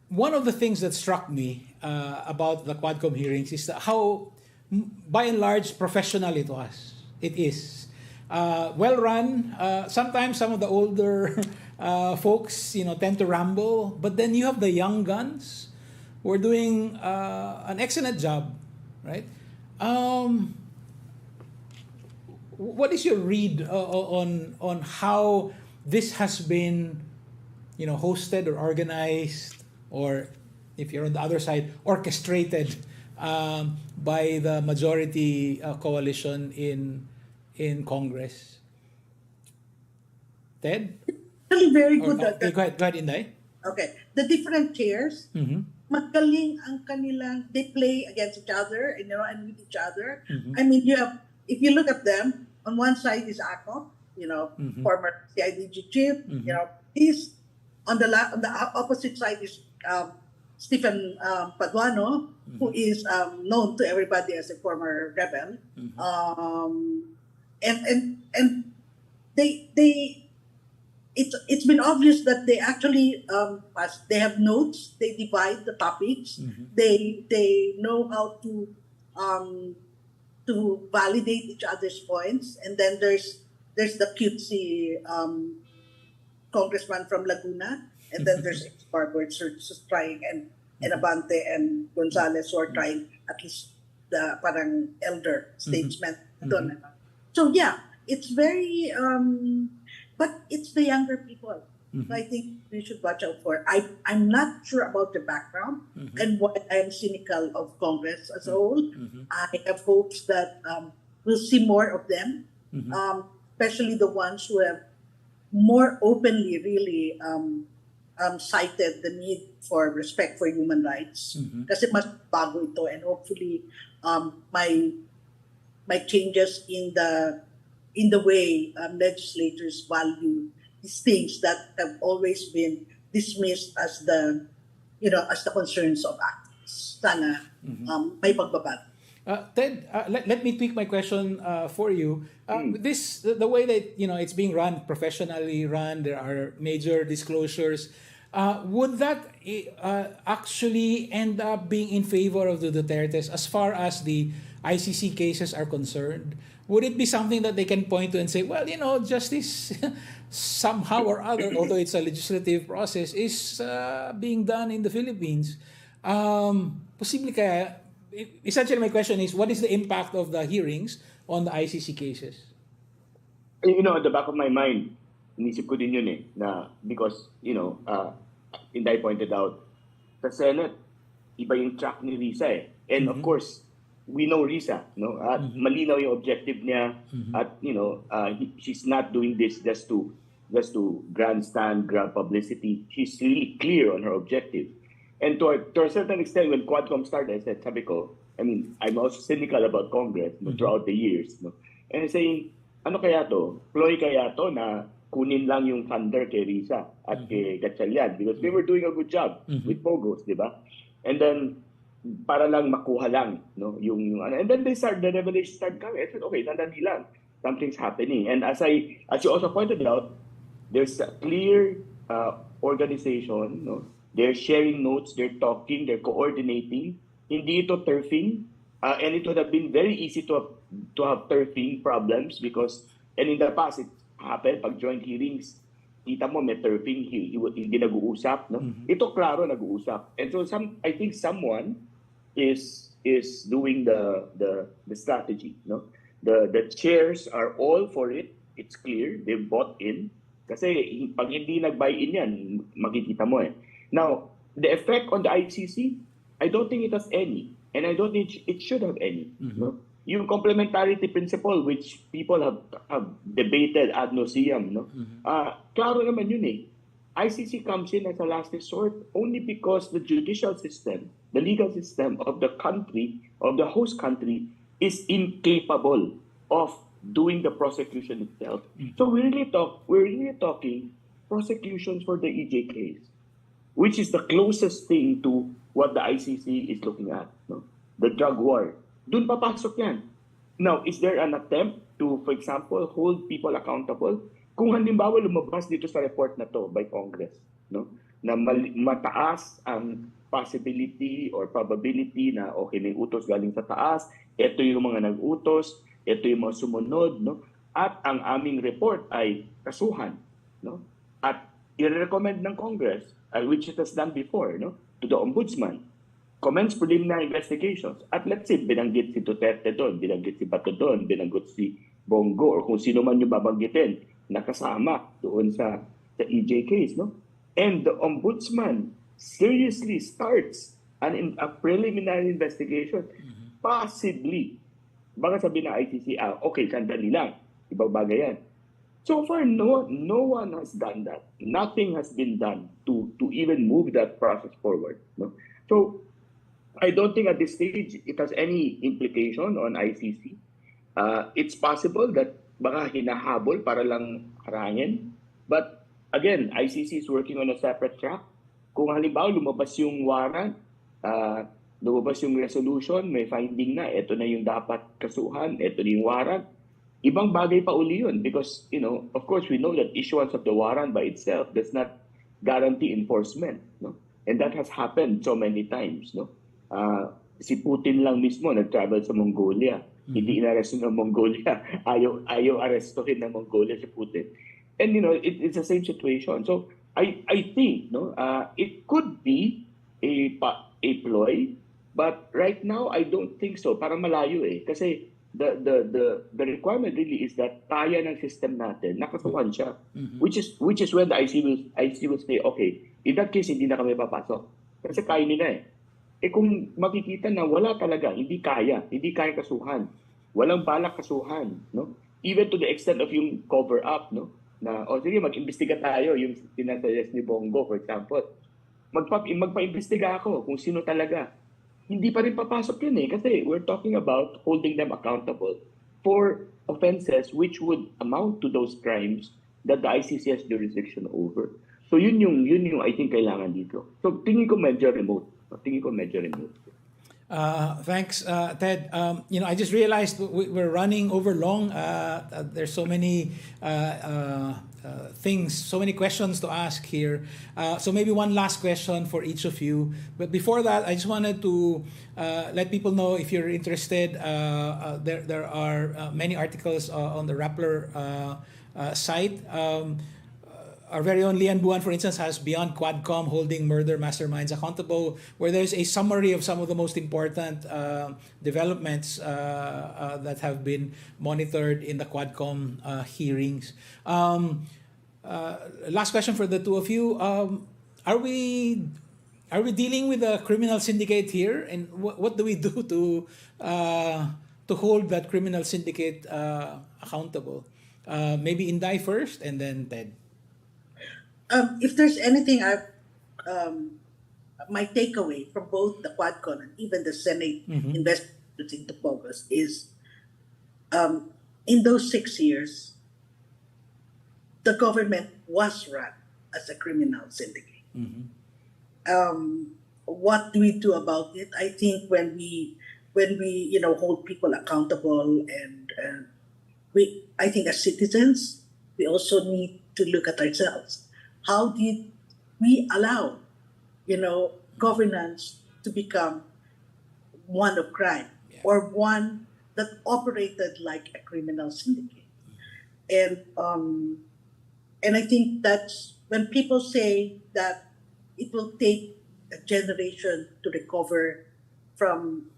One of the things that struck me about the Quadcom hearings is how, by and large, professional it was. It is well run. Sometimes some of the older folks, tend to ramble, but then you have the young guns who are doing an excellent job, right? What is your read on how this has been, hosted or organized, or if you're on the other side, orchestrated by the majority coalition in Congress? Ted? Really very good. Go ahead, Inday. Okay. The different chairs, magaling ang kanilang, they play against each other, and with each other. I mean, if you look at them, on one side is Ako, former CIDG chief, he's on the opposite side is Stephen Paduano, who is known to everybody as a former rebel. And it's been obvious that they actually they have notes, they divide the topics, they know how to validate each other's points, and then there's the cutesy congressman from Laguna, and then there's Barbers who's trying, and Abante and Gonzales who are trying, at least the parang elder statesmen. So yeah, it's very but it's the younger people. So I think we should watch out for. I'm not sure about the background and why I am cynical of Congress as a whole. I have hopes that we'll see more of them, especially the ones who have more openly really cited the need for respect for human rights. Kasi mas bago ito, and hopefully my changes in in the way legislators value these things that have always been dismissed as as the concerns of activists. Sana may pagbabago. Ted, let me tweak my question for you. The way that it's being run, professionally run, there are major disclosures. Would that actually end up being in favor of the Dutertes as far as the ICC cases are concerned? Would it be something that they can point to and say, well, justice somehow or other, although it's a legislative process, is being done in the Philippines? Posible kaya, essentially my question is, what is the impact of the hearings on the ICC cases? At the back of my mind, inisip ko din yun na because, Inday pointed out, sa Senate, iba yung track ni Risa And of course, we know Risa, no? At malinaw yung objective niya at, she's not doing this just to grandstand, grab publicity. She's really clear on her objective. And to a certain extent, when Quadcom started, I said, sabi ko, I'm also cynical about Congress throughout the years. No? And I'm saying, ano kaya to? Ploy kaya to na kunin lang yung thunder kay Risa at kay Gatchalian because they were doing a good job with POGOs, di ba? And then, para lang makuha lang, no? And then the revelation started coming. I said, okay, nandali lang. Something's happening. And as you also pointed out, there's a clear organization, no? They're sharing notes, they're talking, they're coordinating. Hindi ito turfing. And it would have been very easy to have turfing problems and in the past, it happened pag joint hearings, kita mo may turfing, hindi nag-uusap. No? Ito klaro nag-uusap. And so I think someone is doing the strategy. No? The chairs are all for it. It's clear. They've bought in. Kasi pag hindi nag-buy-in yan, makikita mo Now, the effect on the ICC, I don't think it has any. And I don't think it should have any. No? Yung complementarity principle, which people have debated ad nauseam, no? Klaro naman yun ICC comes in as a last resort only because the judicial system, the legal system of the country, of the host country, is incapable of doing the prosecution itself. So we're really talking prosecutions for the EJKs, which is the closest thing to what the ICC is looking at, no? The drug war. Doon papasok yan. Now, is there an attempt to, for example, hold people accountable? Kung halimbawa lumabas dito sa report na to by Congress, no? Na mataas ang possibility or probability na okay, may utos galing sa taas, ito yung mga nag-utos, ito yung mga sumunod, no? At ang aming report ay kasuhan, no? At i-recommend ng Congress, which it has done before, no? To the Ombudsman, commence preliminary investigations. At let's say, binanggit si Duterte doon, binanggit si Bato doon, binanggit si Bongo, or kung sino man yung babanggitin, nakasama doon sa EJKs, no? And the Ombudsman seriously starts a preliminary investigation, possibly, baka sabihin na ICC, okay, sandali lang, ibang bagay yan. So far, no one has done that. Nothing has been done to even move that process forward. No? So I don't think at this stage it has any implication on ICC. It's possible that baka hinahabol para lang harangin. But again, ICC is working on a separate track. Kung halimbawa lumabas yung warrant, lumabas yung resolution, may finding na, ito na yung dapat kasuhan, ito na yung warrant, ibang bagay pa uli yun because, of course, we know that issuance of the warrant by itself does not guarantee enforcement. No? And that has happened so many times. No? Si Putin lang mismo nag-travel sa Mongolia. Hindi inaresto ng Mongolia. Ayaw arestohin ng Mongolia si Putin. And, it's the same situation. So, I think it could be a ploy, but right now, I don't think so. Parang malayo Kasi the requirement really is that kaya ng system natin, nakasuhan siya. Which is when the IC will say, okay, in that case, hindi na kami papasok. Kasi kaya nila kung makikita na wala talaga, hindi kaya kasuhan. Walang balak kasuhan. No? Even to the extent of yung cover-up, no? Na, sige, mag-imbestiga tayo, yung sinasuggest ni Bongo, for example. Magpa-imbestiga ako kung sino talaga. Hindi pa rin papasok yun kasi we're talking about holding them accountable for offenses which would amount to those crimes that the ICC has jurisdiction over. So yun yung I think kailangan dito. So tingin ko medyo remote. Thanks, Ted. I just realized we're running over long. There's so many things, so many questions to ask here. So maybe one last question for each of you. But before that, I just wanted to let people know, if you're interested, there are many articles on the Rappler site. Our very own Lian Buan, for instance, has Beyond Quadcom, Holding Murder Masterminds Accountable, where there's a summary of some of the most important developments that have been monitored in the Quadcom hearings. Last question for the two of you. Are we dealing with a criminal syndicate here? And what do we do to hold that criminal syndicate accountable? Maybe Inday first, and then Ted. If there's anything my takeaway from both the Quadcon and even the Senate investigations into POGOs is, in those 6 years, the government was run as a criminal syndicate. What do we do about it? I think when we hold people accountable, and I think as citizens, we also need to look at ourselves. How did we allow, governance to become one of crime, or one that operated like a criminal syndicate? And I think that's when people say that it will take a generation to recover from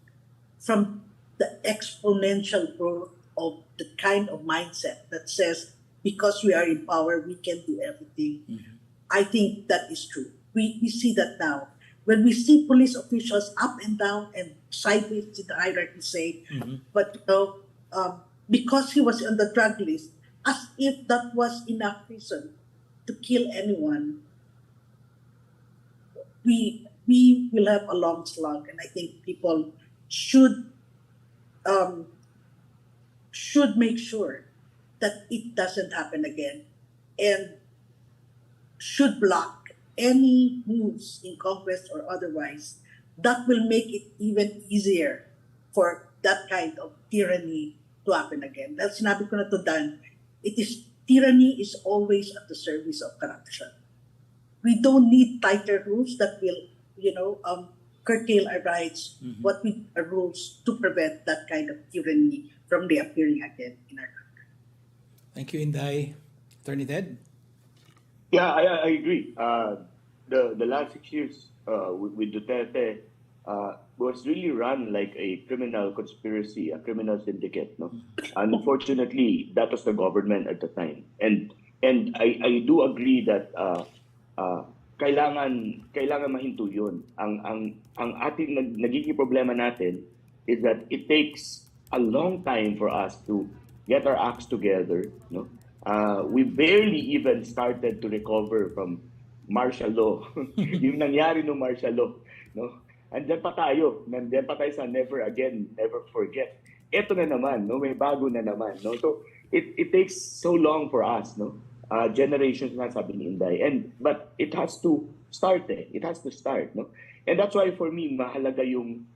the exponential growth of the kind of mindset that says, because we are in power, we can do everything. I think that is true. We see that now. When we see police officials up and down and sideways in the hierarchy say, but because he was on the drug list, as if that was enough reason to kill anyone, we will have a long slog. And I think people should make sure that it doesn't happen again, and should block any moves in Congress or otherwise that will make it even easier for that kind of tyranny to happen again. Dahil sinabi ko na to, Dan, tyranny is always at the service of corruption. We don't need tighter rules that will, curtail our rights. What we need are rules to prevent that kind of tyranny from reappearing again in our country. Thank you, Inday. Attorney Ted? Yeah, I agree. The last 6 years with Duterte was really run like a criminal conspiracy, a criminal syndicate. No, unfortunately, that was the government at the time, and I do agree that kailangan mahinto yun. Ang ating nagiging problema natin is that it takes a long time for us to get our acts together. No. We barely even started to recover from martial law. Yung nangyari no martial law, no? Andiyan pa tayo sa never again, never forget. Ito na naman, no? May bago na naman, no? So it takes so long for us, no? Generations na, sabi ni Inday. But it has to start, It has to start, no? And that's why for me mahalaga yung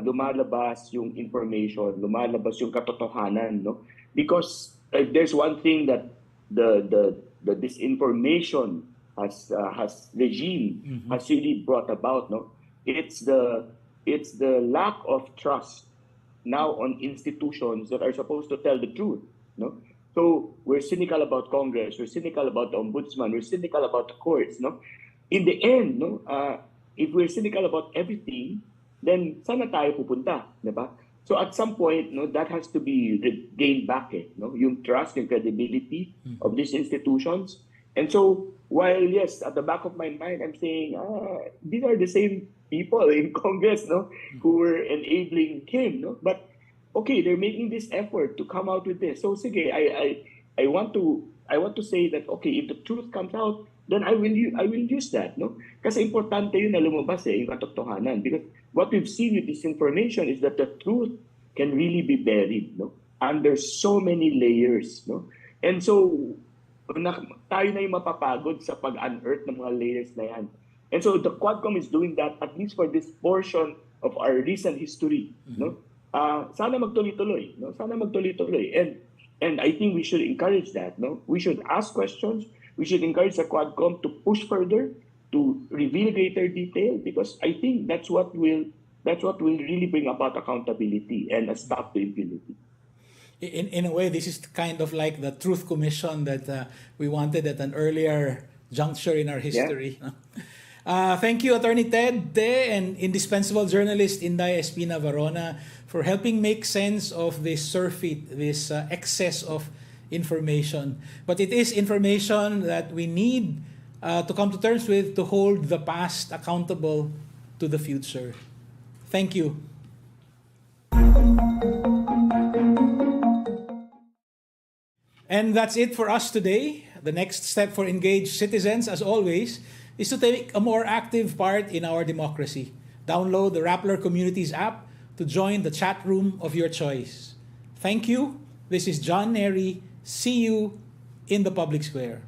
lumalabas yung information, lumalabas yung katotohanan, no? Because if there's one thing that the disinformation has regime has really brought about, no, it's the lack of trust now on institutions that are supposed to tell the truth, no. So we're cynical about Congress, we're cynical about the Ombudsman, we're cynical about the courts, no. In the end, no, if we're cynical about everything, then saan na tayo pupunta, diba? So at some point, no, that has to be gained back, no? Yung trust, yung credibility of these institutions. And so, while yes, at the back of my mind, I'm saying, these are the same people in Congress, no, who were enabling him, no. But okay, they're making this effort to come out with this. So sige, I want to say that okay, if the truth comes out, then I will use that, no? Kasi importante yun na lumabas yung katotohanan. Because what we've seen with this information is that the truth can really be buried, no? under so many layers, no? And so, tayo na yung mapapagod sa pag-unearth ng mga layers na yan. And so, the Quadcom is doing that, at least for this portion of our recent history, no? Sana magtuloy-tuloy, no? Sana magtuloy-tuloy. And I think we should encourage that, no? We should ask questions. We should encourage the Quadcom to push further, to reveal greater detail, because I think that's what will really bring about accountability and a stop to impunity. In a way, this is kind of like the Truth Commission that we wanted at an earlier juncture in our history. Yeah. Thank you, Attorney Ted Te, and indispensable journalist Inday Espina-Varona, for helping make sense of this surfeit, this excess of information. But it is information that we need to come to terms with to hold the past accountable to the future. Thank you. And that's it for us today. The next step for engaged citizens, as always, is to take a more active part in our democracy. Download the Rappler Communities app to join the chat room of your choice. Thank you. This is John Nery. See you in the public square.